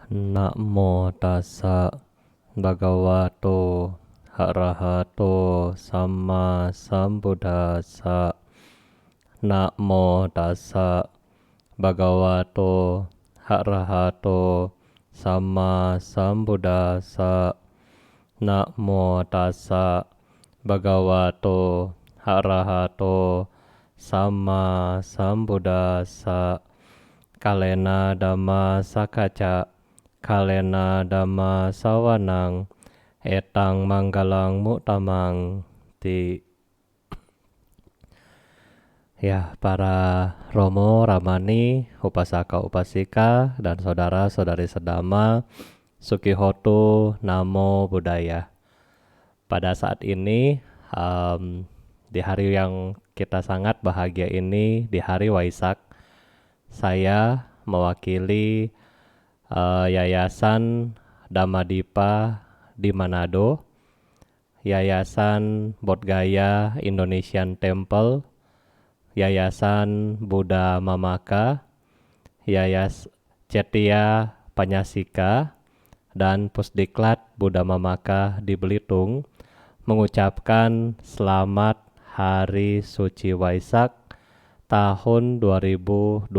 Namo tassa bhagavato arahato sama sambuddhassa. Namo tassa bhagavato arahato sama sambuddhassa. Namo tassa bhagavato arahato sama sambuddhassa. Kalena dhamma sakaca, kalena dhamma sawanang, etang manggalang mutamang. Ya, para Romo, Ramani, Upasaka, Upasika, dan saudara-saudari sedama, Sukihoto, Namo Buddhaya. Pada saat ini, di hari yang kita sangat bahagia ini, di hari Waisak, saya mewakili Yayasan Dhamadipa di Manado, Yayasan Bodhgaya Indonesian Temple, Yayasan Buddha Mamaka, Yayasan Cetia Panyasika, dan Pusdiklat Buddha Mamaka di Belitung mengucapkan selamat Hari Suci Waisak tahun 2020.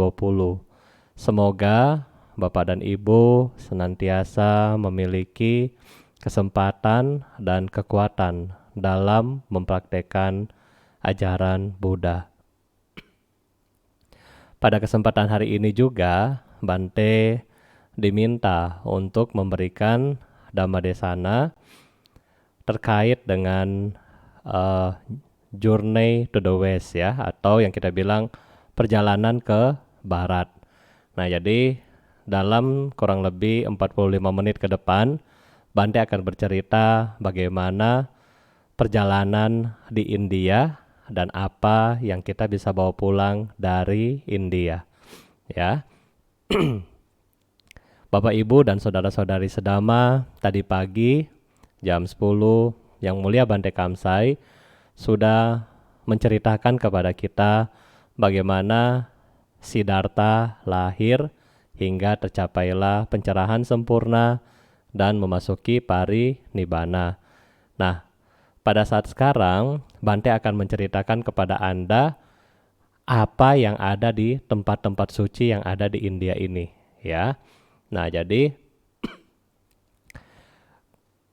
Semoga Bapak dan Ibu senantiasa memiliki kesempatan dan kekuatan dalam mempraktekkan ajaran Buddha. Pada kesempatan hari ini juga, Bante diminta untuk memberikan Dhammadesana terkait dengan Journey to the West, ya, atau yang kita bilang perjalanan ke barat. Nah, jadi dalam kurang lebih 45 menit ke depan, Bante akan bercerita bagaimana perjalanan di India dan apa yang kita bisa bawa pulang dari India, ya. Bapak, Ibu, dan saudara-saudari sedama, tadi pagi jam 10, Yang Mulia Bante Kamsai sudah menceritakan kepada kita bagaimana Siddhartha lahir hingga tercapailah pencerahan sempurna dan memasuki parinibbana. Nah, pada saat sekarang Bante akan menceritakan kepada Anda apa yang ada di tempat-tempat suci yang ada di India ini, ya. Nah, jadi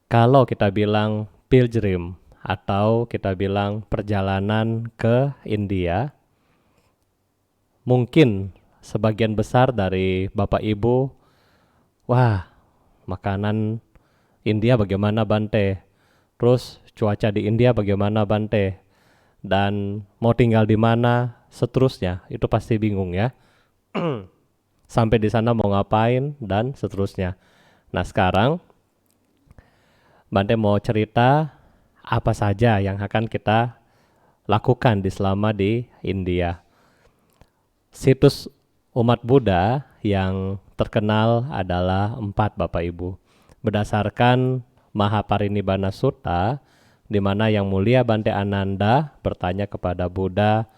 kalau kita bilang pilgrim atau kita bilang perjalanan ke India, mungkin sebagian besar dari Bapak Ibu, wah, makanan India bagaimana Bante? Terus cuaca di India bagaimana Bante? Dan mau tinggal di mana? Seterusnya, itu pasti bingung, ya. Sampai di sana mau ngapain dan seterusnya. Nah, sekarang Bante mau cerita apa saja yang akan kita lakukan selama di India. Situs umat Buddha yang terkenal adalah 4, Bapak Ibu. Berdasarkan Mahaparinibbana Sutta, di mana Yang Mulia Bante Ananda bertanya kepada Buddha,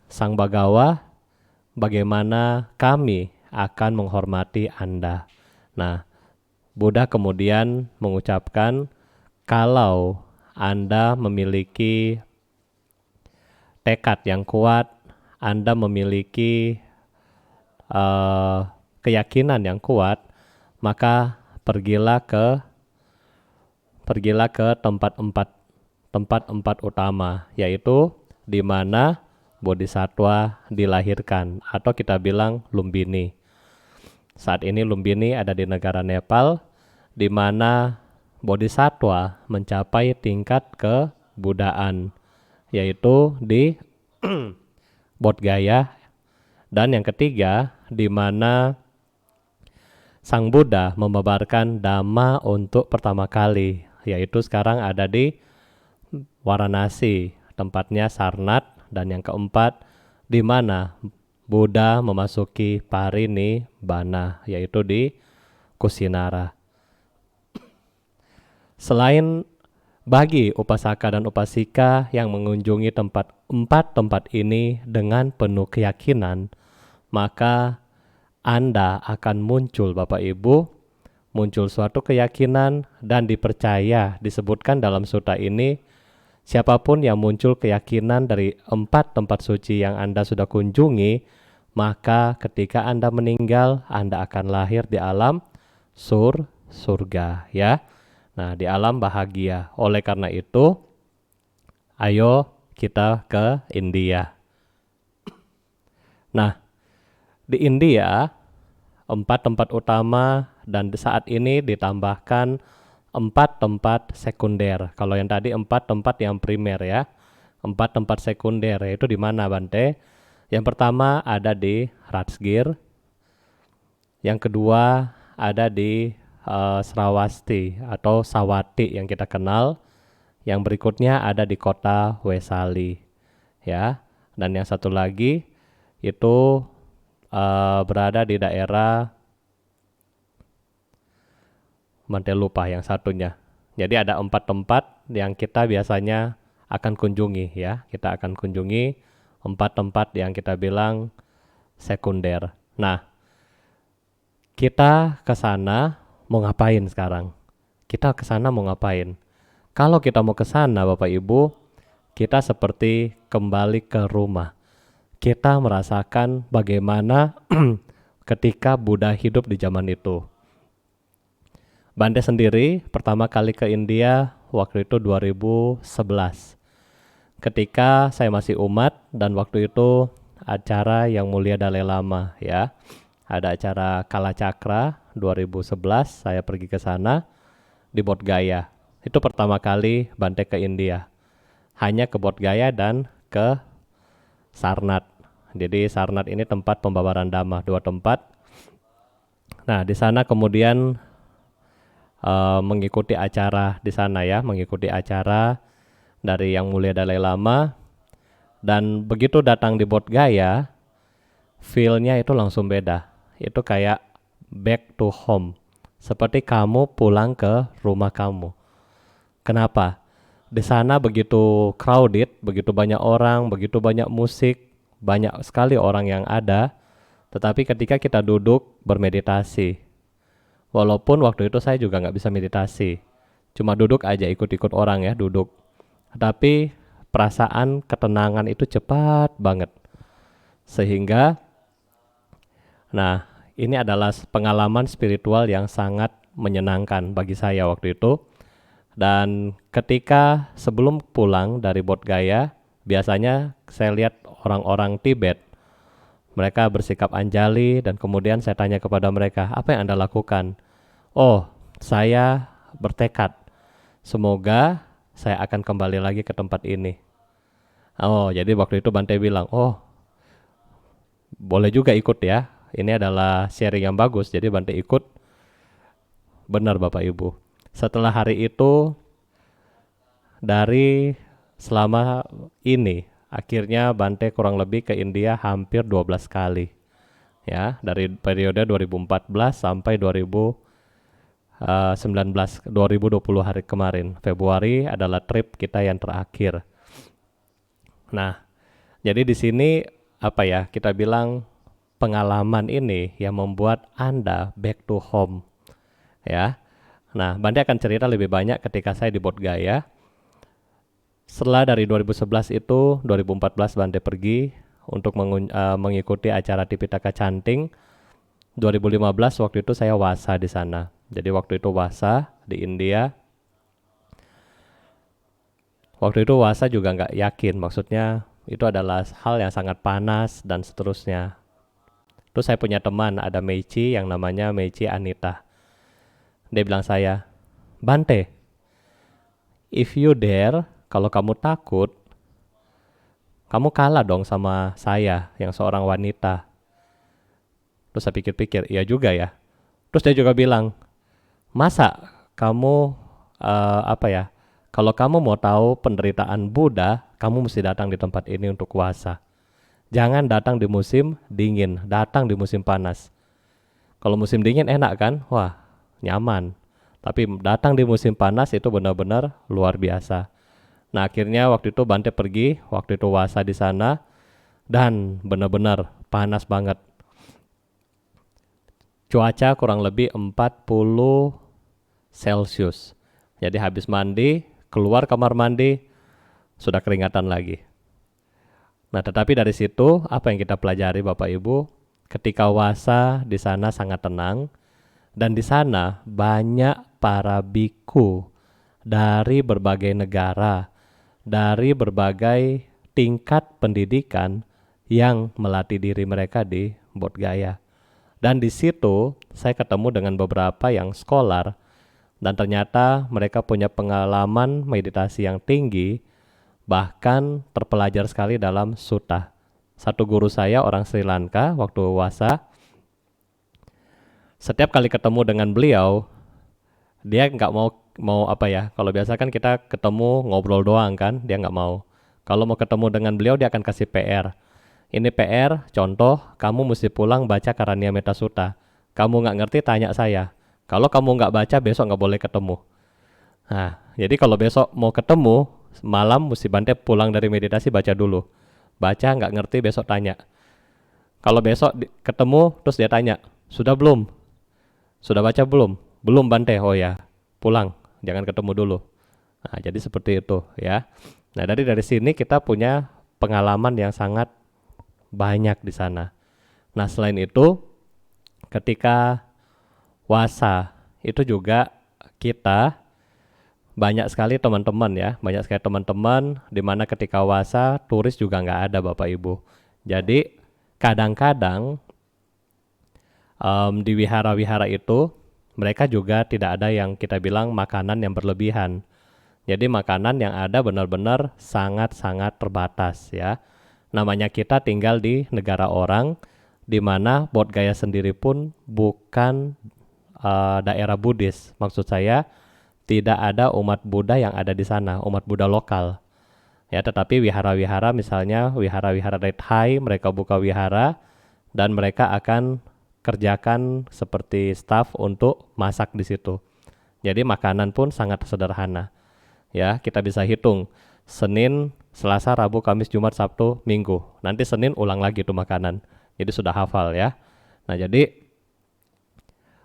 Sang Bhagawa, bagaimana kami akan menghormati Anda? Nah, Buddha kemudian mengucapkan, kalau Anda memiliki tekad yang kuat, Anda memiliki keyakinan yang kuat, maka pergilah ke tempat empat utama, yaitu di mana Bodhisattva dilahirkan, atau kita bilang Lumbini. Saat ini Lumbini ada di negara Nepal, di mana Bodhisattva mencapai tingkat kebuddhaan, yaitu di Bodhgaya. Dan yang ketiga, di mana Sang Buddha membabarkan Dhamma untuk pertama kali, yaitu sekarang ada di Varanasi, tempatnya Sarnath. Dan yang keempat, di mana Buddha memasuki parinibbana, yaitu di Kusinara. Selain bagi upasaka dan upasika yang mengunjungi empat tempat ini dengan penuh keyakinan, maka Anda akan muncul, Bapak Ibu, muncul suatu keyakinan dan dipercaya. Disebutkan dalam surah ini, siapapun yang muncul keyakinan dari 4 tempat suci yang Anda sudah kunjungi, maka ketika Anda meninggal, Anda akan lahir di alam surga, ya. Nah, di alam bahagia. Oleh karena itu, ayo kita ke India. Nah, di India 4 tempat utama dan saat ini ditambahkan 4 tempat sekunder. Kalau yang tadi 4 tempat yang primer, ya. 4 tempat sekunder, yaitu di mana, Bante? Yang pertama ada di Rajgir. Yang kedua ada di Srawasti atau Sawati yang kita kenal. Yang berikutnya ada di kota Wesali, ya. Dan yang satu lagi itu berada di daerah, Bante lupa yang satunya. Jadi ada 4 tempat yang kita biasanya akan kunjungi, ya. Kita akan kunjungi 4 tempat yang kita bilang sekunder. Nah, kita ke sana mau ngapain sekarang? Kita ke sana mau ngapain? Kalau kita mau ke sana, Bapak Ibu, kita seperti kembali ke rumah. Kita merasakan bagaimana ketika Buddha hidup di zaman itu. Bante sendiri pertama kali ke India waktu itu 2011. Ketika saya masih umat dan waktu itu acara Yang Mulia Dalai Lama, ya. Ada acara Kala Cakra 2011, saya pergi ke sana di Bodh Gaya. Itu pertama kali Bante ke India. Hanya ke Bodh Gaya dan ke Sarnath. Jadi Sarnath ini tempat pembawaran dhamma, 2 tempat. Nah, di sana kemudian mengikuti acara di sana, ya, mengikuti acara dari Yang Mulia Dalai Lama. Dan begitu datang di Bodh Gaya, feel-nya itu langsung beda. Itu kayak back to home. Seperti kamu pulang ke rumah kamu. Kenapa? Di sana begitu crowded, begitu banyak orang, begitu banyak musik, banyak sekali orang yang ada. Tetapi ketika kita duduk bermeditasi, walaupun waktu itu saya juga nggak bisa meditasi, cuma duduk aja ikut-ikut orang, ya, duduk. Tapi perasaan ketenangan itu cepat banget. Sehingga, nah, ini adalah pengalaman spiritual yang sangat menyenangkan bagi saya waktu itu. Dan ketika sebelum pulang dari Bodh Gaya, biasanya saya lihat orang-orang Tibet, mereka bersikap anjali dan kemudian saya tanya kepada mereka, apa yang Anda lakukan? Oh, saya bertekad, semoga saya akan kembali lagi ke tempat ini. Oh, jadi waktu itu Bante bilang, oh, boleh juga ikut, ya. Ini adalah sharing yang bagus, jadi Bante ikut. Benar Bapak Ibu. Setelah hari itu, dari selama ini, akhirnya Bante kurang lebih ke India hampir 12 kali. Ya, dari periode 2014 sampai 2020 hari kemarin. Februari adalah trip kita yang terakhir. Nah, jadi di sini apa ya, kita bilang pengalaman ini yang membuat Anda back to home, ya. Nah, Bante akan cerita lebih banyak ketika saya di Bodh Gaya. Setelah dari 2011 itu, 2014 Bante pergi untuk mengikuti acara Tipitaka Chanting. 2015 waktu itu saya wasa di sana. Jadi waktu itu wasa di India. Waktu itu wasa juga nggak yakin, maksudnya itu adalah hal yang sangat panas dan seterusnya. Terus saya punya teman, ada Meichi yang namanya Meichi Anita. Dia bilang saya, Bante, if you dare, kalau kamu takut, kamu kalah dong sama saya yang seorang wanita. Terus saya pikir-pikir, iya juga ya. Terus dia juga bilang, masa kamu kalau kamu mau tahu penderitaan Buddha, kamu mesti datang di tempat ini untuk puasa. Jangan datang di musim dingin, datang di musim panas. Kalau musim dingin enak kan? Wah, nyaman. Tapi datang di musim panas itu benar-benar luar biasa. Nah, akhirnya waktu itu Bante pergi, waktu itu puasa di sana, dan benar-benar panas banget. cuaca kurang lebih 40 Celcius. Jadi habis mandi, keluar kamar mandi, sudah keringatan lagi. Nah, tetapi dari situ apa yang kita pelajari Bapak Ibu? Ketika Wasa di sana sangat tenang, dan di sana banyak para biku dari berbagai negara, dari berbagai tingkat pendidikan yang melatih diri mereka di Bodh Gaya. Dan di situ saya ketemu dengan beberapa yang scholar, dan ternyata mereka punya pengalaman meditasi yang tinggi, bahkan terpelajar sekali dalam sutta. Satu guru saya orang Sri Lanka waktu Wasa, setiap kali ketemu dengan beliau, dia nggak mau apa ya, kalau biasa kan kita ketemu ngobrol doang kan, dia nggak mau. Kalau mau ketemu dengan beliau, dia akan kasih PR. Ini PR, contoh, kamu mesti pulang baca Karania Metta Sutta. Kamu nggak ngerti, tanya saya. Kalau kamu nggak baca, besok nggak boleh ketemu. Nah, jadi kalau besok mau ketemu, malam mesti Bante pulang dari meditasi baca dulu. Baca nggak ngerti, besok tanya. Kalau besok ketemu, terus dia tanya, sudah belum? Sudah baca belum? Belum Bante, oh ya, pulang, jangan ketemu dulu. Nah, jadi seperti itu ya. Nah, dari sini kita punya pengalaman yang sangat banyak di sana. Nah, selain itu, ketika Wasa, itu juga kita banyak sekali teman-teman ya, banyak sekali teman-teman di mana ketika Wasa turis juga nggak ada Bapak Ibu. Jadi kadang-kadang di wihara-wihara itu mereka juga tidak ada yang kita bilang makanan yang berlebihan. Jadi makanan yang ada benar-benar sangat-sangat terbatas ya. Namanya kita tinggal di negara orang, di mana Bodh Gaya sendiri pun bukan daerah Buddhis. Maksud saya tidak ada umat Buddha yang ada di sana, umat Buddha lokal. Ya, tetapi wihara-wihara misalnya wihara-wihara dari Thai, mereka buka wihara dan mereka akan kerjakan seperti staff untuk masak di situ. Jadi makanan pun sangat sederhana. Ya, kita bisa hitung Senin, Selasa, Rabu, Kamis, Jumat, Sabtu, Minggu. Nanti Senin ulang lagi tuh makanan. Jadi sudah hafal ya. Nah, jadi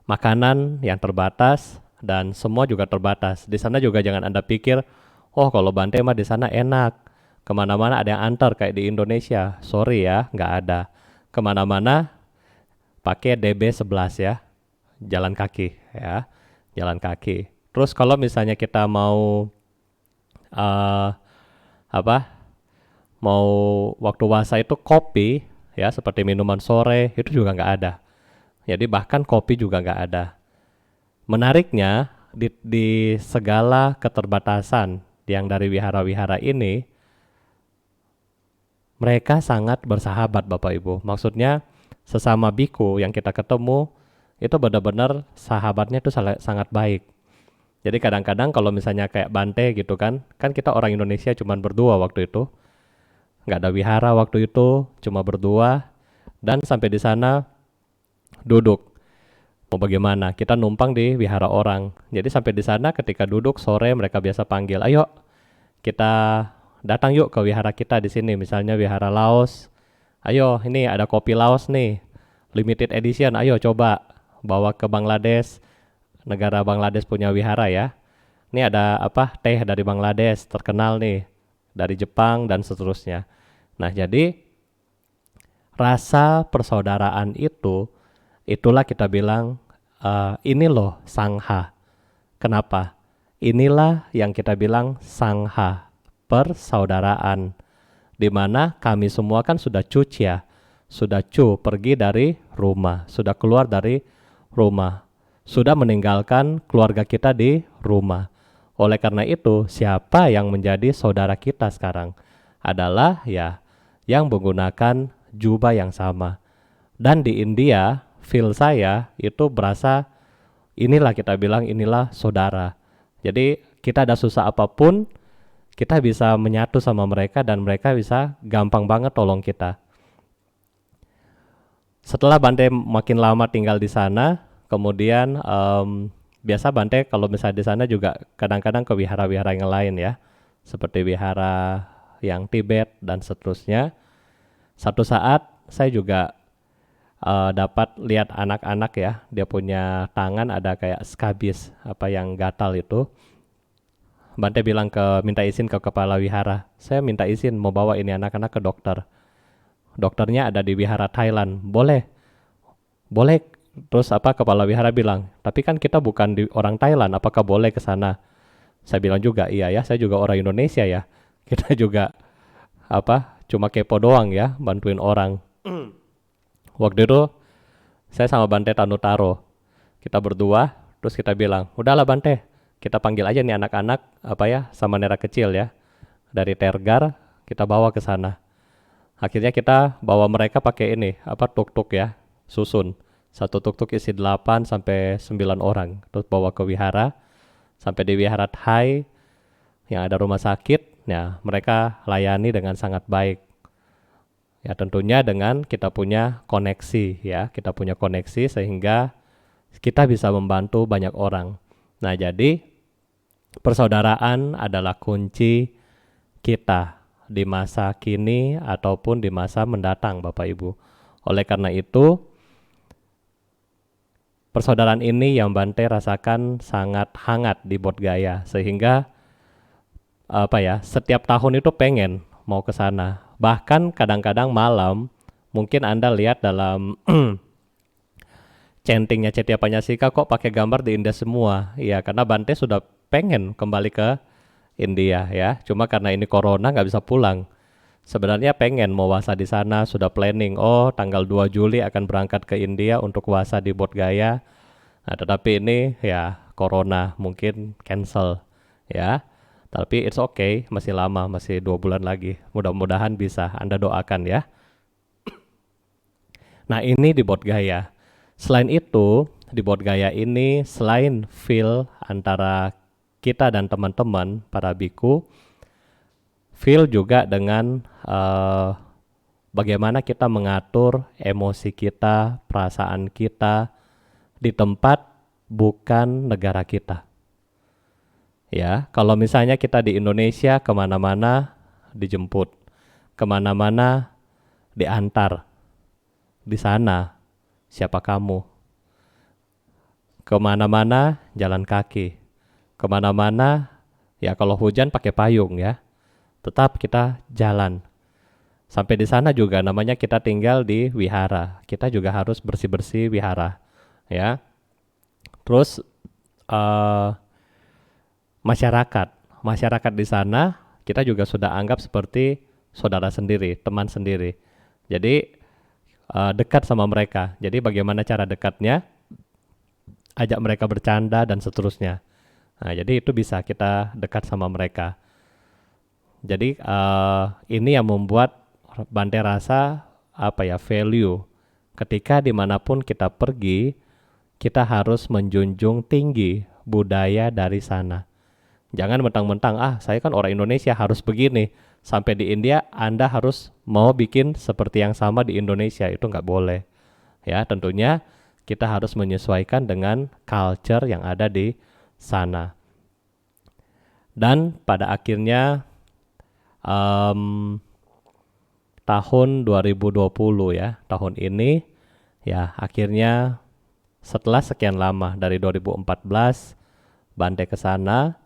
makanan yang terbatas dan semua juga terbatas. Di sana juga jangan Anda pikir, oh kalau Bante mah di sana enak. Kemana-mana ada yang antar kayak di Indonesia. Sorry ya, nggak ada. Kemana-mana pakai DB11 ya, jalan kaki ya, jalan kaki. Terus kalau misalnya kita mau mau waktu puasa itu kopi ya, seperti minuman sore itu juga nggak ada. Jadi bahkan kopi juga nggak ada. Menariknya di segala keterbatasan yang dari wihara-wihara ini, mereka sangat bersahabat Bapak Ibu. Maksudnya sesama biku yang kita ketemu itu benar-benar sahabatnya itu sangat baik. Jadi kadang-kadang kalau misalnya kayak Bante gitu kan kita orang Indonesia cuma berdua waktu itu, nggak ada wihara waktu itu, cuma berdua, dan sampai di sana duduk. Mau bagaimana? Kita numpang di wihara orang. Jadi sampai di sana ketika duduk sore mereka biasa panggil, ayo kita datang yuk ke wihara kita di sini, misalnya wihara Laos. Ayo, ini ada kopi Laos nih, limited edition. Ayo coba bawa ke Bangladesh. Negara Bangladesh punya wihara ya. Ini ada teh dari Bangladesh terkenal nih, dari Jepang dan seterusnya. Nah, jadi rasa persaudaraan itulah kita bilang ini loh Sangha. Kenapa? Inilah yang kita bilang Sangha, persaudaraan, di mana kami semua kan sudah cucia, sudah pergi dari rumah, sudah keluar dari rumah, sudah meninggalkan keluarga kita di rumah. Oleh karena itu, siapa yang menjadi saudara kita sekarang adalah ya yang menggunakan jubah yang sama. Dan di India, feel saya itu berasa inilah kita bilang inilah saudara. Jadi kita ada susah apapun, kita bisa menyatu sama mereka dan mereka bisa gampang banget tolong kita. Setelah Bante makin lama tinggal di sana, kemudian biasa Bante kalau misalnya di sana juga kadang-kadang ke wihara-wihara yang lain ya, seperti wihara yang Tibet dan seterusnya. Satu saat saya juga dapat lihat anak-anak ya, dia punya tangan ada kayak skabis apa yang gatal itu. Bante bilang minta izin ke kepala wihara, saya minta izin mau bawa ini anak-anak ke dokter. Dokternya ada di wihara Thailand, boleh, boleh. Terus apa kepala wihara bilang, tapi kan kita bukan di orang Thailand, apakah boleh ke sana? Saya bilang juga, iya ya, saya juga orang Indonesia ya. Kita juga apa, cuma kepo doang ya, bantuin orang. Waktu itu saya sama Bante Tanutaro, kita berdua, terus kita bilang, udahlah Bante, kita panggil aja nih anak-anak apa ya, sama nera kecil ya, dari Tergar kita bawa ke sana. Akhirnya kita bawa mereka pakai ini, apa tuk-tuk ya, susun. Satu tuk-tuk isi 8 sampai 9 orang. Terus bawa ke wihara, sampai di wihara Thai yang ada rumah sakit. Ya, mereka layani dengan sangat baik. Ya, tentunya dengan kita punya koneksi ya, kita punya koneksi sehingga kita bisa membantu banyak orang. Nah, jadi persaudaraan adalah kunci kita di masa kini ataupun di masa mendatang, Bapak Ibu. Oleh karena itu, persaudaraan ini yang Bante rasakan sangat hangat di Bodh Gaya, sehingga apa ya, setiap tahun itu pengen mau ke sana. Bahkan kadang-kadang malam, mungkin Anda lihat dalam chantingnya Cetya Panyasika kok pakai gambar di India semua. Ya, karena Bante sudah pengen kembali ke India ya. Cuma karena ini corona nggak bisa pulang. Sebenarnya pengen mau wasa di sana, sudah planning. Oh, tanggal 2 Juli akan berangkat ke India untuk wasa di Bodh Gaya. Nah, tetapi ini ya corona mungkin cancel ya. Tapi it's okay, masih lama, masih 2 bulan lagi. Mudah-mudahan bisa, Anda doakan ya. Nah, ini di Bodh Gaya. Selain itu, di Bodh Gaya ini selain feel antara kita dan teman-teman para biku, feel juga dengan bagaimana kita mengatur emosi kita, perasaan kita di tempat bukan negara kita. Ya, kalau misalnya kita di Indonesia kemana-mana dijemput, kemana-mana diantar, di sana siapa kamu? Kemana-mana jalan kaki, kemana-mana ya kalau hujan pakai payung ya, tetap kita jalan. Sampai di sana juga namanya kita tinggal di wihara. Kita juga harus bersih-bersih wihara, ya. Terus masyarakat di sana kita juga sudah anggap seperti saudara sendiri, teman sendiri. Jadi dekat sama mereka. Jadi bagaimana cara dekatnya? Ajak mereka bercanda dan seterusnya. Nah, jadi itu bisa kita dekat sama mereka. Jadi ini yang membuat Bante rasa value ketika dimanapun kita pergi, kita harus menjunjung tinggi budaya dari sana. Jangan mentang-mentang saya kan orang Indonesia harus begini, sampai di India Anda harus mau bikin seperti yang sama di Indonesia, itu nggak boleh ya. Tentunya kita harus menyesuaikan dengan culture yang ada di sana. Dan pada akhirnya tahun 2020 ya, tahun ini ya akhirnya setelah sekian lama dari 2014 Bante ke sana,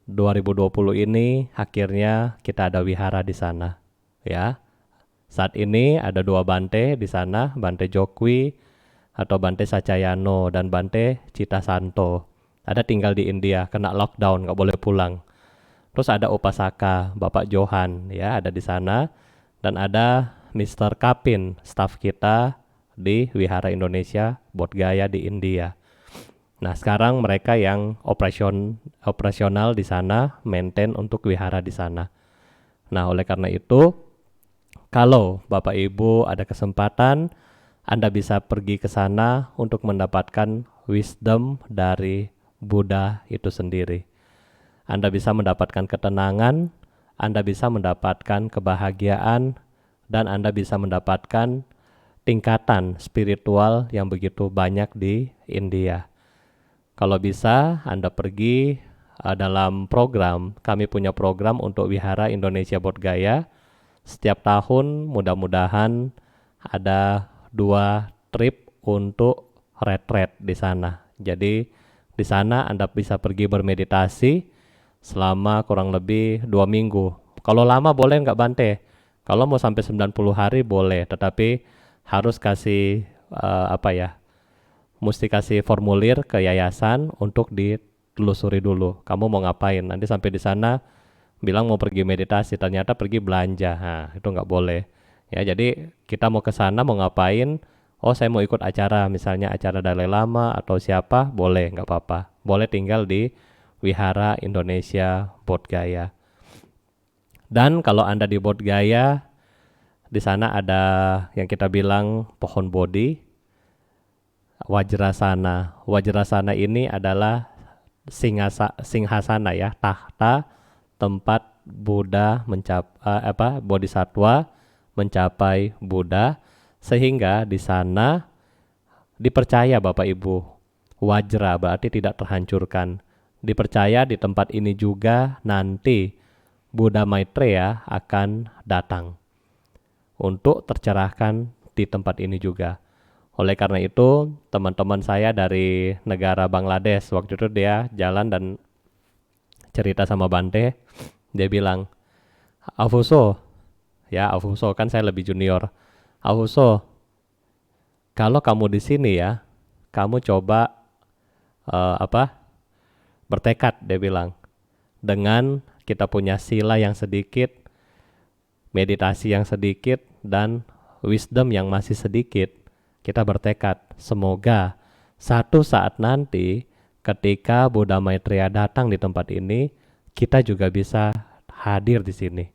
2020 ini akhirnya kita ada wihara di sana ya. Saat ini ada 2 Bante di sana, Bante Jokwi atau Bante Sacayano dan Bante Citasanto. Ada tinggal di India, kena lockdown, nggak boleh pulang. Terus ada Upasaka, Bapak Johan ya ada di sana, dan ada Mr. Kapin, staf kita di Wihara Indonesia Bodh Gaya di India. Nah, sekarang mereka yang operasional di sana, maintain untuk wihara di sana. Nah, oleh karena itu, kalau Bapak Ibu ada kesempatan, Anda bisa pergi ke sana untuk mendapatkan wisdom dari Buddha itu sendiri. Anda bisa mendapatkan ketenangan, Anda bisa mendapatkan kebahagiaan, dan Anda bisa mendapatkan tingkatan spiritual yang begitu banyak di India. Kalau bisa Anda pergi dalam program, kami punya program untuk Wihara Indonesia Bodh Gaya. Setiap tahun mudah-mudahan ada 2 trip untuk retreat di sana. Jadi di sana Anda bisa pergi bermeditasi selama kurang lebih 2 minggu. Kalau lama boleh nggak Bante? Kalau mau sampai 90 hari boleh, tetapi harus kasih mesti kasih formulir ke yayasan untuk ditelusuri dulu. Kamu mau ngapain? Nanti sampai di sana bilang mau pergi meditasi, ternyata pergi belanja. Nah, itu nggak boleh. Ya, jadi kita mau ke sana mau ngapain? Oh, saya mau ikut acara, misalnya acara Dalai Lama atau siapa, boleh, nggak apa-apa. Boleh tinggal di Wihara Indonesia Bodh Gaya. Dan kalau Anda di Bodh Gaya, di sana ada yang kita bilang pohon bodhi, Wajrasana. Wajrasana ini adalah singhasana ya, tahta tempat Buddha Bodhisattva mencapai Buddha, sehingga di sana dipercaya Bapak Ibu, wajra berarti tidak terhancurkan. Dipercaya di tempat ini juga nanti Buddha Maitreya akan datang untuk tercerahkan di tempat ini juga. Oleh karena itu, teman-teman saya dari negara Bangladesh, waktu itu dia jalan dan cerita sama Bante, dia bilang, Afuso kan saya lebih junior. Afuso, kalau kamu di sini ya, kamu coba bertekad, dia bilang, dengan kita punya sila yang sedikit, meditasi yang sedikit, dan wisdom yang masih sedikit, kita bertekad, semoga satu saat nanti ketika Buddha Maitreya datang di tempat ini, kita juga bisa hadir di sini.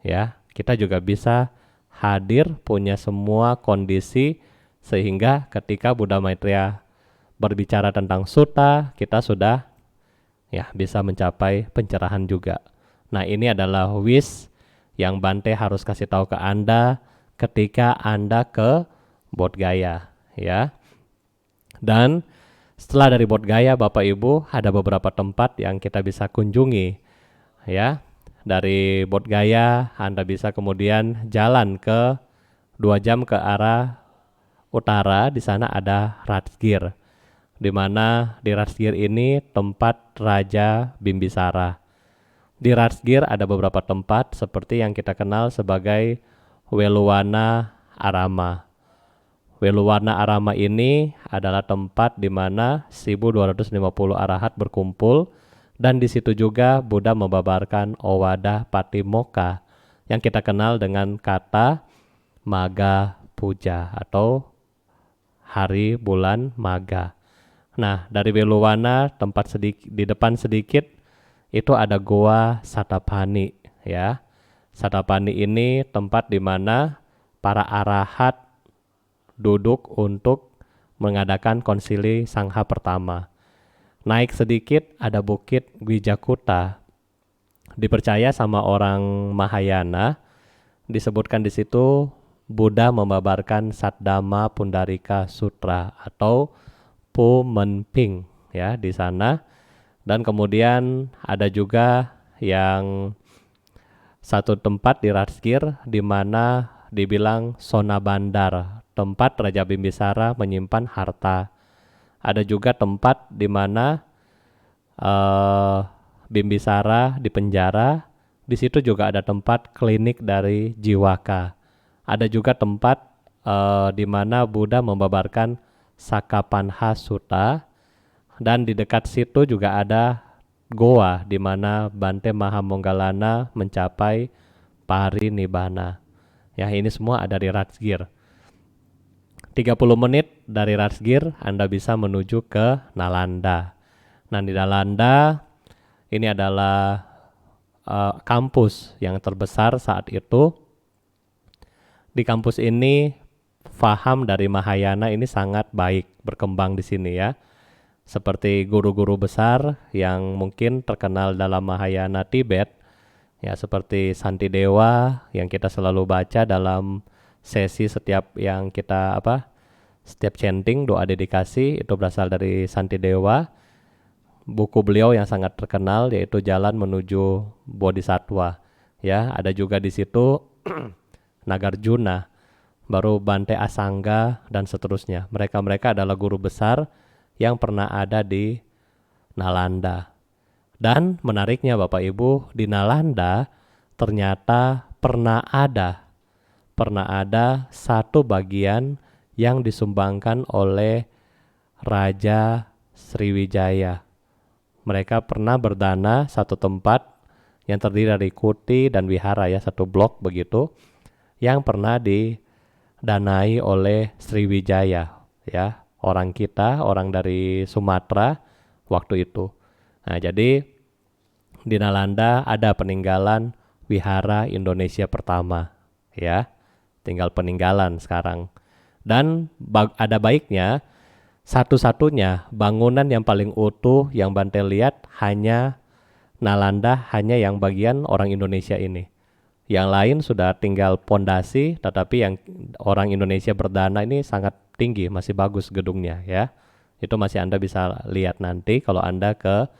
Ya, kita juga bisa hadir, punya semua kondisi sehingga ketika Buddha Maitreya berbicara tentang sutta, kita sudah ya bisa mencapai pencerahan juga. Nah, ini adalah wish yang Bante harus kasih tahu ke Anda ketika Anda ke Bodh Gaya, ya. Dan setelah dari Bodh Gaya, Bapak Ibu, ada beberapa tempat yang kita bisa kunjungi, ya. Dari Bodh Gaya, Anda bisa kemudian jalan ke 2 jam ke arah utara. Di sana ada Rajgir, di mana di Rajgir ini tempat Raja Bimbisara. Di Rajgir ada beberapa tempat seperti yang kita kenal sebagai Weluwana Arama. Weluwana Arama ini adalah tempat di mana 1250 arahat berkumpul, dan di situ juga Buddha membabarkan Owada Patimokkha yang kita kenal dengan kata Magha Puja atau hari bulan Magha. Nah, dari Weluwana tempat di depan sedikit itu ada Goa Satapani, ya. Satapani ini tempat di mana para arahat duduk untuk mengadakan konsili Sangha pertama. Naik sedikit ada Bukit Gwijakuta. Dipercaya sama orang Mahayana, disebutkan di situ Buddha membabarkan Saddhamma Pundarika Sutra atau Pu Menping ya di sana. Dan kemudian ada juga yang satu tempat di Rajgir di mana dibilang Sona Bandar, tempat Raja Bimbisara menyimpan harta. Ada juga tempat di mana Bimbisara di penjara. Di situ juga ada tempat klinik dari Jiwaka. Ada juga tempat di mana Buddha membabarkan Sakapanha Sutta, dan di dekat situ juga ada goa di mana Bante Mahamonggalana mencapai parinibbana. Ya, ini semua ada di Rajgir. 30 menit dari Rajgir Anda bisa menuju ke Nalanda. Nah, di Nalanda ini adalah kampus yang terbesar saat itu. Di kampus ini faham dari Mahayana ini sangat baik berkembang di sini ya. Seperti guru-guru besar yang mungkin terkenal dalam Mahayana Tibet, ya seperti Santidewa yang kita selalu baca dalam sesi setiap yang kita setiap chanting doa dedikasi itu berasal dari Santidewa. Buku beliau yang sangat terkenal yaitu Jalan Menuju Bodhisattva. Ya, ada juga di situ Nagarjuna, baru Bante Asangga dan seterusnya. Mereka-mereka adalah guru besar yang pernah ada di Nalanda. Dan menariknya Bapak Ibu, di Nalanda ternyata pernah ada satu bagian yang disumbangkan oleh Raja Sriwijaya. Mereka pernah berdana satu tempat yang terdiri dari kuti dan wihara ya, satu blok begitu, yang pernah didanai oleh Sriwijaya ya, orang dari Sumatera waktu itu. Nah, jadi di Nalanda ada peninggalan wihara Indonesia pertama ya. Tinggal peninggalan sekarang. Dan ada baiknya, satu-satunya bangunan yang paling utuh yang Bante lihat hanya Nalanda, hanya yang bagian orang Indonesia ini. Yang lain sudah tinggal pondasi, tetapi yang orang Indonesia berdana ini sangat tinggi, masih bagus gedungnya ya. Itu masih Anda bisa lihat nanti kalau Anda ke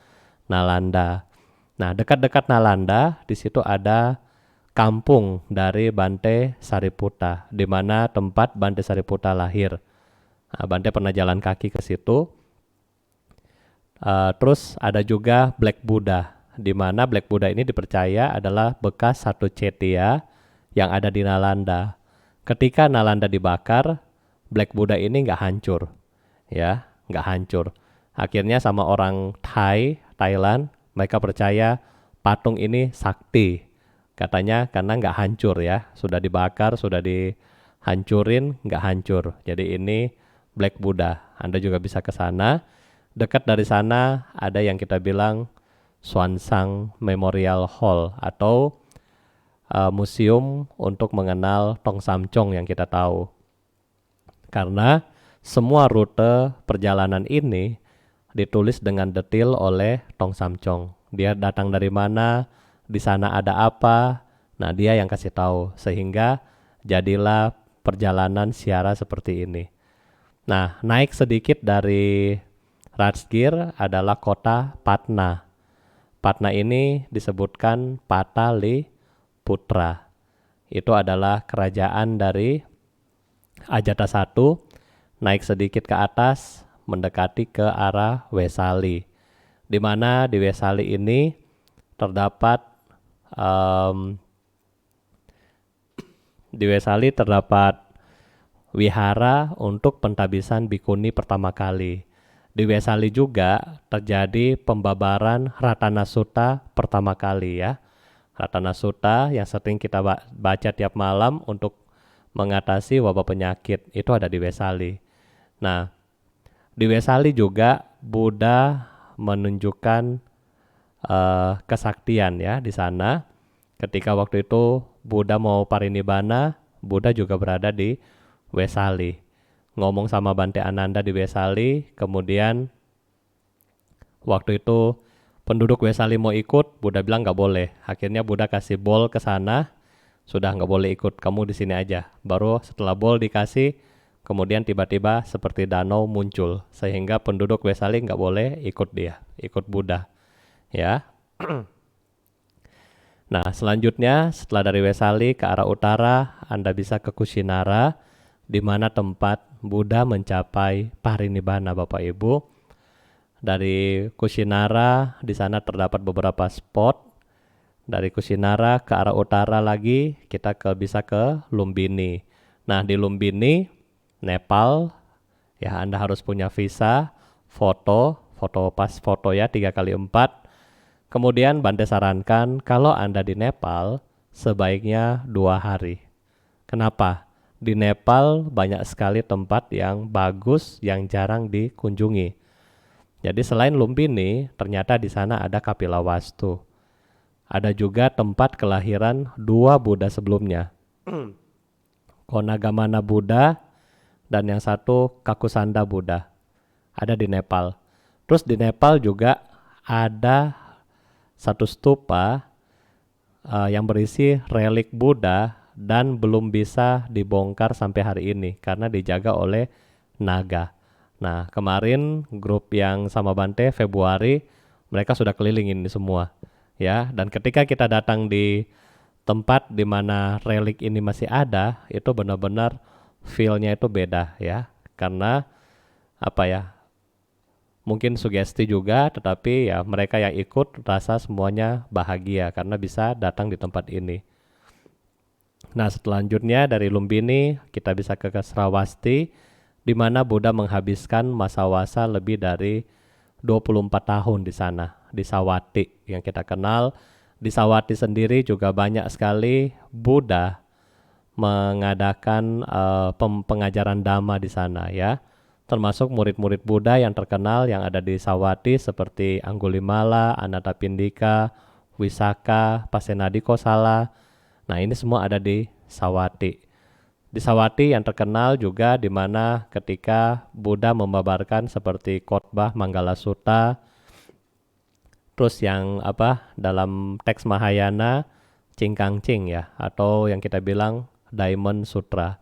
Nalanda. Nah, dekat-dekat Nalanda di situ ada kampung dari Bante Sariputta, di mana tempat Bante Sariputta lahir. Nah, Bante pernah jalan kaki ke situ. Terus ada juga Black Buddha, di mana Black Buddha ini dipercaya adalah bekas satu cetia yang ada di Nalanda. Ketika Nalanda dibakar, Black Buddha ini nggak hancur, ya, nggak hancur. Akhirnya sama orang Thailand, mereka percaya patung ini sakti. Katanya karena nggak hancur ya, sudah dibakar, sudah dihancurin, nggak hancur. Jadi ini Black Buddha. Anda juga bisa ke sana. Dekat dari sana ada yang kita bilang Swansang Memorial Hall atau museum untuk mengenal Tong Samcong yang kita tahu. Karena semua rute perjalanan ini ditulis dengan detail oleh Tong Samcong. Dia datang dari mana, di sana ada apa, nah dia yang kasih tahu, sehingga jadilah perjalanan ziarah seperti ini. Nah, naik sedikit dari Rajgir adalah kota Patna. Patna ini disebutkan Pataliputra. Itu adalah kerajaan dari Ajatasattu. Naik sedikit ke atas, mendekati ke arah Wesali. Di mana di Wesali ini terdapat di Wesali terdapat wihara untuk pentabisan bikuni pertama kali. Di Wesali juga terjadi pembabaran Ratana Sutta pertama kali ya. Ratana Sutta yang sering kita baca tiap malam untuk mengatasi wabah penyakit itu ada di Wesali. Nah, di Wesali juga Buddha menunjukkan kesaktian ya di sana. Ketika waktu itu Buddha mau parinibbana, Buddha juga berada di Wesali. Ngomong sama Bante Ananda di Wesali, kemudian waktu itu penduduk Wesali mau ikut, Buddha bilang nggak boleh. Akhirnya Buddha kasih bol ke sana, sudah nggak boleh ikut, kamu di sini aja. Baru setelah bol dikasih, kemudian tiba-tiba seperti danau muncul, sehingga penduduk Wesali nggak boleh ikut dia, ikut Buddha. Ya. Nah, selanjutnya setelah dari Wesali ke arah utara, Anda bisa ke Kushinara, di mana tempat Buddha mencapai parinibbana, Bapak Ibu. Dari Kushinara, di sana terdapat beberapa spot. Dari Kushinara ke arah utara lagi, kita bisa ke Lumbini. Nah, di Lumbini, Nepal, ya Anda harus punya visa, foto ya 3x4. Kemudian Bante sarankan kalau Anda di Nepal sebaiknya 2 hari. Kenapa? Di Nepal banyak sekali tempat yang bagus yang jarang dikunjungi. Jadi selain Lumbini, ternyata di sana ada Kapilavastu. Ada juga tempat kelahiran 2 Buddha sebelumnya. Konagamana Buddha dan yang satu Kakusanda Buddha. Ada di Nepal. Terus di Nepal juga ada satu stupa yang berisi relik Buddha dan belum bisa dibongkar sampai hari ini karena dijaga oleh naga. Nah, kemarin grup yang sama Bante Februari, mereka sudah keliling ini semua. Ya, dan ketika kita datang di tempat di mana relik ini masih ada, itu benar-benar feel-nya itu beda ya. Karena apa ya? Mungkin sugesti juga, tetapi ya mereka yang ikut rasa semuanya bahagia karena bisa datang di tempat ini. Nah, selanjutnya dari Lumbini kita bisa ke Srawasti, di mana Buddha menghabiskan masa wasa lebih dari 24 tahun di sana, di Sawati yang kita kenal. Di Sawati sendiri juga banyak sekali Buddha mengadakan pengajaran Dhamma di sana ya. Termasuk murid-murid Buddha yang terkenal yang ada di Sawati seperti Anggulimala, Anathapindika, Wisaka, Pasenadi Kosala. Nah, ini semua ada di Sawati. Di Sawati yang terkenal juga di mana ketika Buddha membabarkan seperti khotbah Manggala Sutta, terus yang dalam teks Mahayana Cingkangcing ya, atau yang kita bilang Diamond Sutra.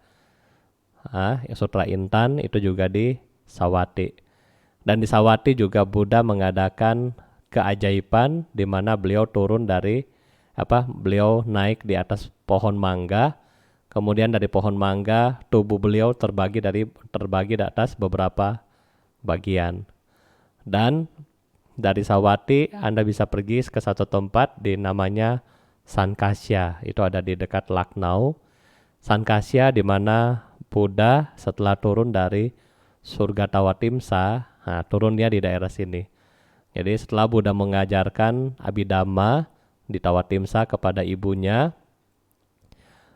Sutra Intan itu juga di Sawati. Dan di Sawati juga Buddha mengadakan keajaiban di mana beliau turun dari beliau naik di atas pohon mangga. Kemudian dari pohon mangga tubuh beliau terbagi di atas beberapa bagian. Dan dari Sawati Anda bisa pergi ke satu tempat di namanya Sankasya. Itu ada di dekat Lucknow. Sankasya di mana Buddha setelah turun dari surga Tawatimsa, turun dia di daerah sini. Jadi setelah Buddha mengajarkan Abhidhamma di Tawatimsa kepada ibunya,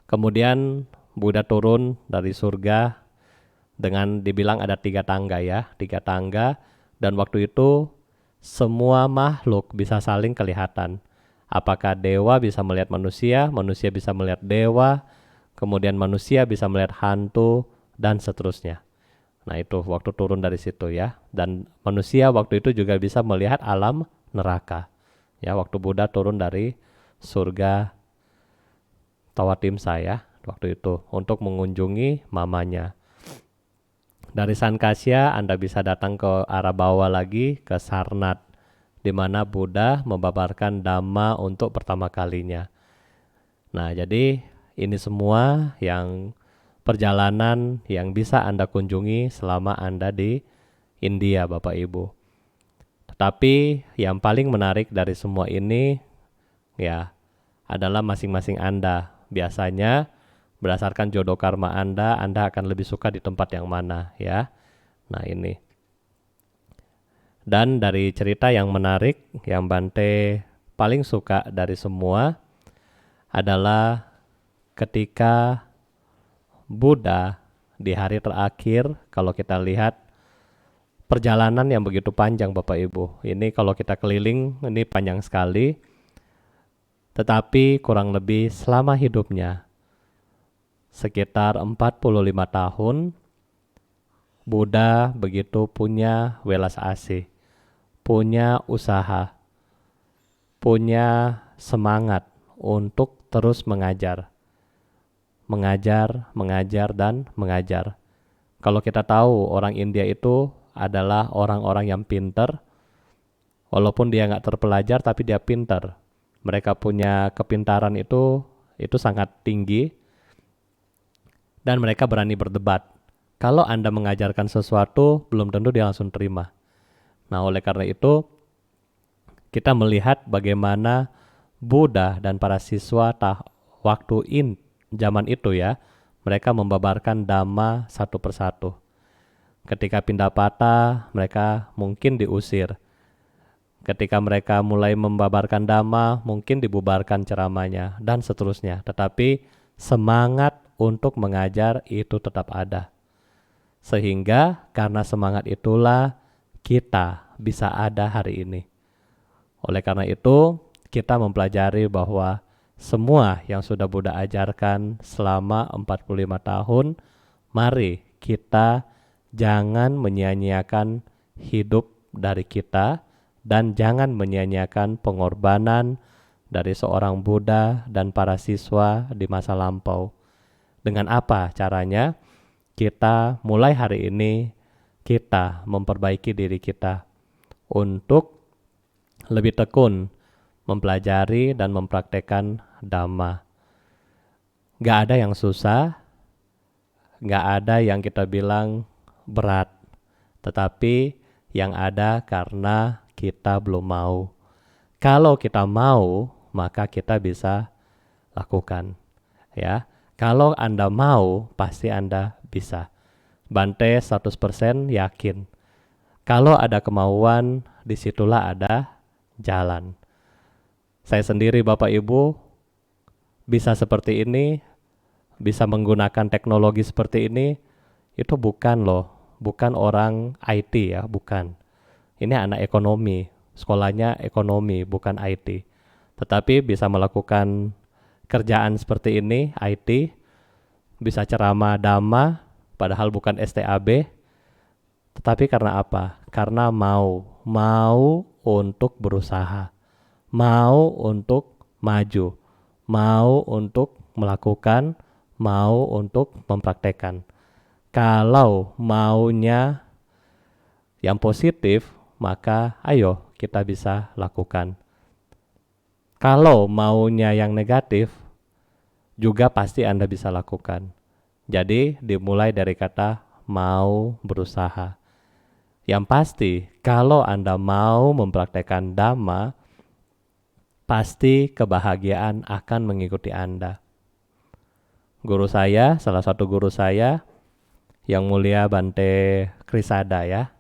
kemudian Buddha turun dari surga dengan dibilang ada 3 tangga ya, 3 tangga, dan waktu itu semua makhluk bisa saling kelihatan. Apakah dewa bisa melihat manusia, manusia bisa melihat dewa, kemudian manusia bisa melihat hantu, dan seterusnya. Nah itu waktu turun dari situ ya. Dan manusia waktu itu juga bisa melihat alam neraka. Ya, waktu Buddha turun dari surga Tawatimsa ya, waktu itu untuk mengunjungi mamanya. Dari Sankasya Anda bisa datang ke arah bawah lagi ke Sarnath, di mana Buddha membabarkan Dhamma untuk pertama kalinya. Nah, jadi ini semua yang perjalanan yang bisa Anda kunjungi selama Anda di India, Bapak Ibu. Tetapi yang paling menarik dari semua ini ya adalah masing-masing Anda. Biasanya berdasarkan jodoh karma Anda akan lebih suka di tempat yang mana ya. Nah, ini. Dan dari cerita yang menarik yang Bante paling suka dari semua adalah ketika Buddha di hari terakhir, kalau kita lihat perjalanan yang begitu panjang Bapak Ibu. Ini kalau kita keliling ini panjang sekali. Tetapi kurang lebih selama hidupnya sekitar 45 tahun Buddha begitu punya welas asih, punya usaha, punya semangat untuk terus mengajar, dan mengajar. Kalau kita tahu orang India itu adalah orang-orang yang pinter, walaupun dia nggak terpelajar tapi dia pinter. Mereka punya kepintaran itu sangat tinggi dan mereka berani berdebat. Kalau Anda mengajarkan sesuatu, belum tentu dia langsung terima. Nah, oleh karena itu, kita melihat bagaimana Buddha dan para siswa zaman itu ya, mereka membabarkan Dhamma satu persatu. Ketika Pindapata, mereka mungkin diusir. Ketika mereka mulai membabarkan Dhamma, mungkin dibubarkan ceramahnya, dan seterusnya. Tetapi semangat untuk mengajar itu tetap ada. Sehingga karena semangat itulah kita bisa ada hari ini. Oleh karena itu, kita mempelajari bahwa semua yang sudah Buddha ajarkan selama 45 tahun, mari kita jangan menyia-nyiakan hidup dari kita dan jangan menyia-nyiakan pengorbanan dari seorang Buddha dan para siswa di masa lampau. Dengan apa caranya? Kita mulai hari ini, kita memperbaiki diri kita untuk lebih tekun mempelajari dan mempraktekkan Dhamma. Gak ada yang susah, nggak ada yang kita bilang berat, tetapi yang ada karena kita belum mau. Kalau kita mau, maka kita bisa lakukan. Ya, kalau Anda mau, pasti Anda bisa. Bante 100% yakin. Kalau ada kemauan, disitulah ada jalan. Saya sendiri Bapak Ibu bisa seperti ini, bisa menggunakan teknologi seperti ini, itu bukan loh, bukan orang IT ya, bukan. Ini anak ekonomi, sekolahnya ekonomi, bukan IT. Tetapi bisa melakukan kerjaan seperti ini, IT, bisa ceramah dhamma, padahal bukan STAB, tetapi karena apa? Karena mau untuk berusaha, mau untuk maju, mau untuk melakukan, mau untuk mempraktekkan. Kalau maunya yang positif, maka ayo kita bisa lakukan. Kalau maunya yang negatif, juga pasti Anda bisa lakukan. Jadi dimulai dari kata mau berusaha. Yang pasti kalau Anda mau mempraktekkan Dhamma, pasti kebahagiaan akan mengikuti Anda. Guru saya, salah satu guru saya, Yang Mulia Bante Krisada ya,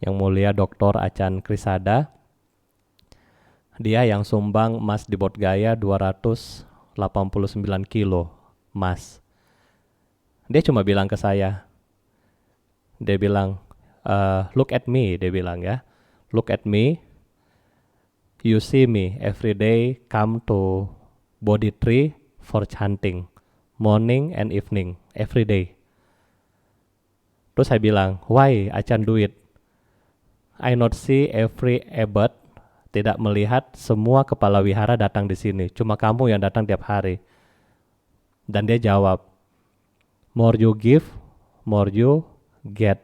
Yang Mulia Dr. Acan Krisada, dia yang sumbang emas di Bodh Gaya 289 kilo emas. Dia cuma bilang ke saya, dia bilang, look at me, dia bilang ya, look at me, you see me every day come to Bodhi tree for chanting, morning and evening, every day. Terus saya bilang, why Acan do it? I not see every abbot, tidak melihat semua kepala wihara datang di sini, cuma kamu yang datang tiap hari. Dan dia jawab, more you give, more you get.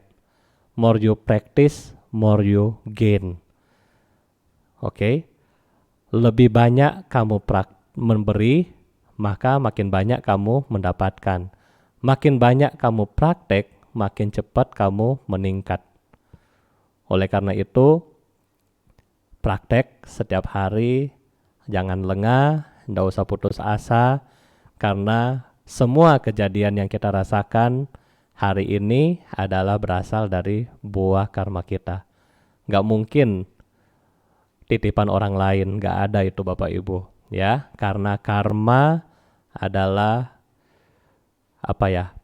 More you practice, more you gain. Oke, lebih banyak kamu memberi, maka makin banyak kamu mendapatkan. Makin banyak kamu praktek, makin cepat kamu meningkat. Oleh karena itu, praktek setiap hari, jangan lengah, tidak usah putus asa, karena semua kejadian yang kita rasakan hari ini adalah berasal dari buah karma kita. Gak mungkin titipan orang lain, gak ada itu Bapak Ibu. Ya, karena karma adalah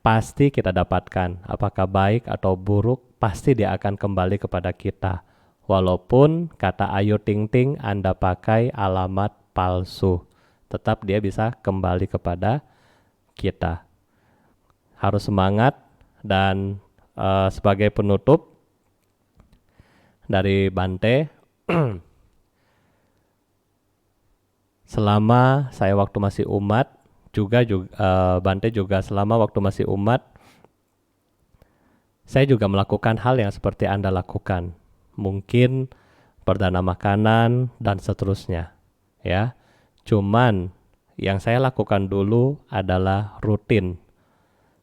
pasti kita dapatkan. Apakah baik atau buruk, pasti dia akan kembali kepada kita. Walaupun kata Ayu Ting Ting Anda pakai alamat palsu, tetap dia bisa kembali kepada kita. Harus semangat. Dan sebagai penutup dari Bante, selama saya waktu masih umat, Bante juga selama waktu masih umat, saya juga melakukan hal yang seperti Anda lakukan. Mungkin perdana makanan dan seterusnya. Ya, cuman yang saya lakukan dulu adalah rutin.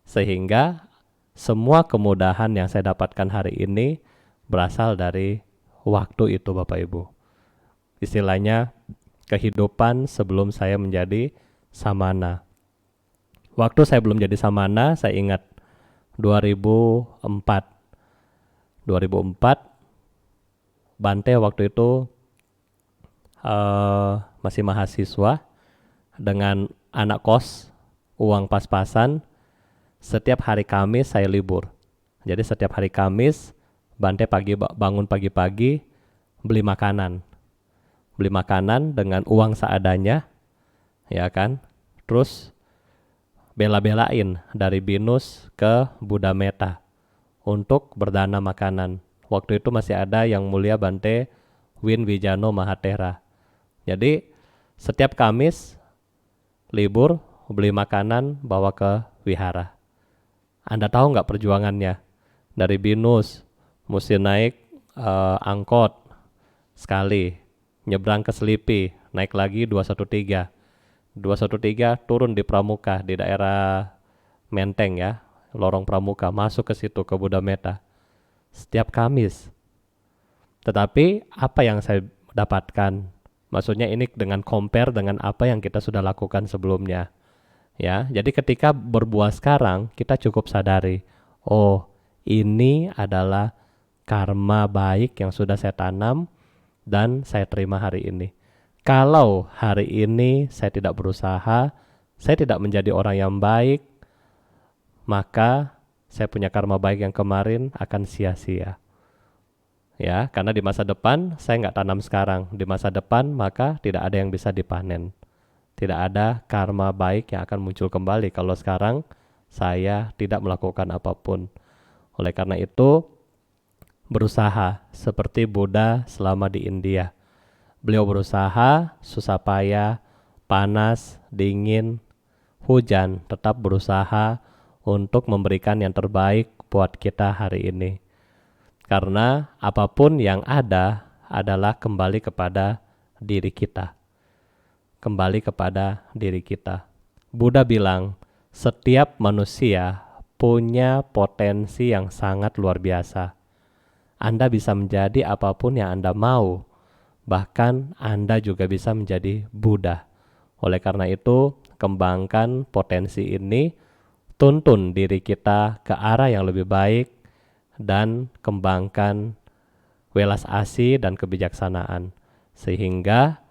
Sehingga semua kemudahan yang saya dapatkan hari ini berasal dari waktu itu Bapak Ibu. Istilahnya kehidupan sebelum saya menjadi samana. Waktu saya belum jadi samana, saya ingat 2004. Bante waktu itu masih mahasiswa dengan anak kos, uang pas-pasan. Setiap hari Kamis saya libur. Jadi setiap hari Kamis Bante bangun pagi-pagi beli makanan. Beli makanan dengan uang seadanya, ya kan? Terus bela-belain dari Binus ke Buddha Metta untuk berdana makanan. Waktu itu masih ada Yang Mulia Bante Win Wijano Mahathera. Jadi setiap Kamis libur, beli makanan, bawa ke wihara. Anda tahu nggak perjuangannya? Dari Binus, mesti naik angkot sekali, nyebrang ke Selipi, naik lagi 213. 213 turun di Pramuka di daerah Menteng ya, lorong pramuka, masuk ke situ ke Buddha Metta setiap Kamis. Tetapi apa yang saya dapatkan? Maksudnya ini dengan compare dengan apa yang kita sudah lakukan sebelumnya. Ya, jadi ketika berbuah sekarang, kita cukup sadari, oh, ini adalah karma baik yang sudah saya tanam dan saya terima hari ini. Kalau hari ini saya tidak berusaha, saya tidak menjadi orang yang baik, maka saya punya karma baik yang kemarin akan sia-sia. Ya, karena di masa depan saya nggak tanam sekarang. Di masa depan maka tidak ada yang bisa dipanen. Tidak ada karma baik yang akan muncul kembali kalau sekarang saya tidak melakukan apapun. Oleh karena itu, berusaha seperti Buddha selama di India. Beliau berusaha, susah payah, panas, dingin, hujan, tetap berusaha untuk memberikan yang terbaik buat kita hari ini. Karena apapun yang ada adalah kembali kepada diri kita. Kembali kepada diri kita. Buddha bilang, setiap manusia punya potensi yang sangat luar biasa. Anda bisa menjadi apapun yang Anda mau. Bahkan Anda juga bisa menjadi Buddha. Oleh karena itu, kembangkan potensi ini, tuntun diri kita ke arah yang lebih baik, dan kembangkan welas asih dan kebijaksanaan. Sehingga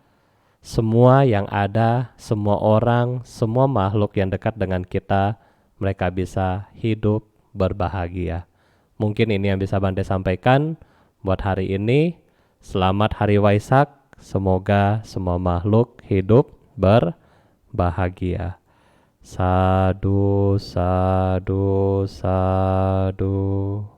semua yang ada, semua orang, semua makhluk yang dekat dengan kita, mereka bisa hidup berbahagia. Mungkin ini yang bisa Bante sampaikan buat hari ini. Selamat Hari Waisak, semoga semua makhluk hidup berbahagia. Sadu, sadu, sadu.